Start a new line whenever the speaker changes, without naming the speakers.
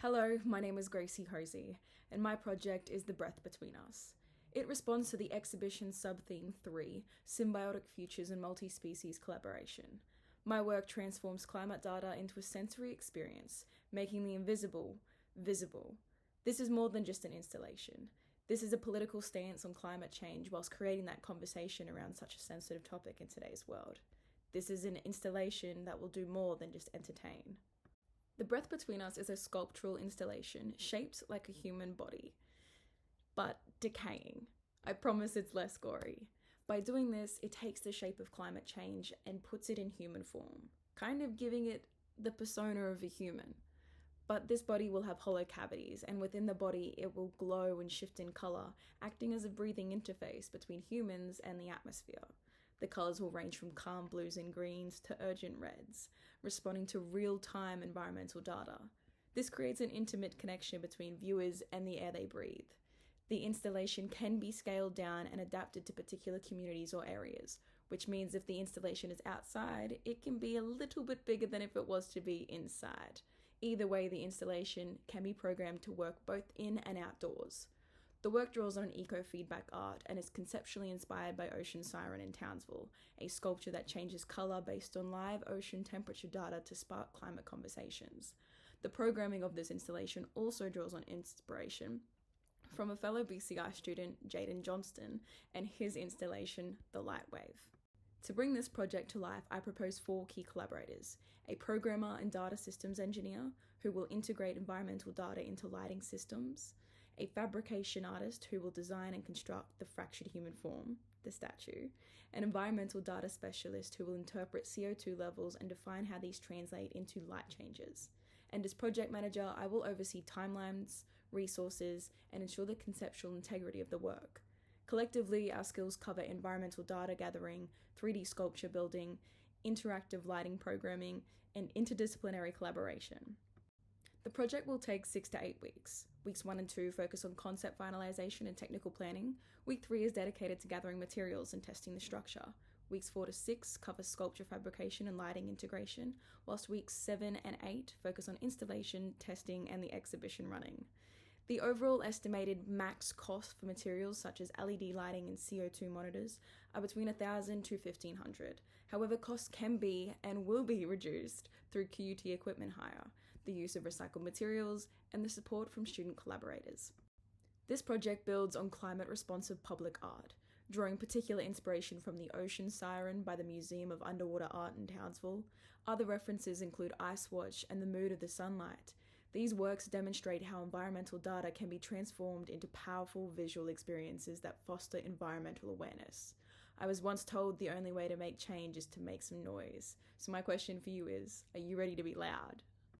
Hello, my name is Gracie Hosey, and my project is The Breath Between Us. It responds to the exhibition sub-theme 3, Symbiotic Futures and Multi-Species Collaboration. My work transforms climate data into a sensory experience, making the invisible visible. This is more than just an installation. This is a political stance on climate change whilst creating that conversation around such a sensitive topic in today's world. This is an installation that will do more than just entertain. The Breath Between Us is a sculptural installation shaped like a human body, but decaying. I promise it's less gory. By doing this, it takes the shape of climate change and puts it in human form, kind of giving it the persona of a human. But this body will have hollow cavities, and within the body it will glow and shift in colour, acting as a breathing interface between humans and the atmosphere. The colours will range from calm blues and greens to urgent reds, responding to real-time environmental data. This creates an intimate connection between viewers and the air they breathe. The installation can be scaled down and adapted to particular communities or areas, which means if the installation is outside, it can be a little bit bigger than if it was to be inside. Either way, the installation can be programmed to work both in and outdoors. The work draws on an eco-feedback art and is conceptually inspired by Ocean Siren in Townsville, a sculpture that changes colour based on live ocean temperature data to spark climate conversations. The programming of this installation also draws on inspiration from a fellow BCI student, Jaden Johnston, and his installation, The Light Wave. To bring this project to life, I propose 4 key collaborators: a programmer and data systems engineer who will integrate environmental data into lighting systems, a fabrication artist who will design and construct the fractured human form, the statue, an environmental data specialist who will interpret CO2 levels and define how these translate into light changes. And as project manager, I will oversee timelines, resources, and ensure the conceptual integrity of the work. Collectively, our skills cover environmental data gathering, 3D sculpture building, interactive lighting programming, and interdisciplinary collaboration. The project will take 6 to 8 weeks. Weeks 1 and 2 focus on concept finalization and technical planning. Week 3 is dedicated to gathering materials and testing the structure. Weeks 4 to 6 cover sculpture fabrication and lighting integration, whilst weeks 7 and 8 focus on installation, testing, and the exhibition running. The overall estimated max cost for materials such as LED lighting and CO2 monitors are between $1,000 to $1,500. However, costs can be and will be reduced through QUT equipment hire, the use of recycled materials, and the support from student collaborators. This project builds on climate-responsive public art, drawing particular inspiration from the Ocean Siren by the Museum of Underwater Art in Townsville. Other references include Ice Watch and the Mood of the Sunlight. These works demonstrate how environmental data can be transformed into powerful visual experiences that foster environmental awareness. I was once told the only way to make change is to make some noise. So my question for you is, are you ready to be loud?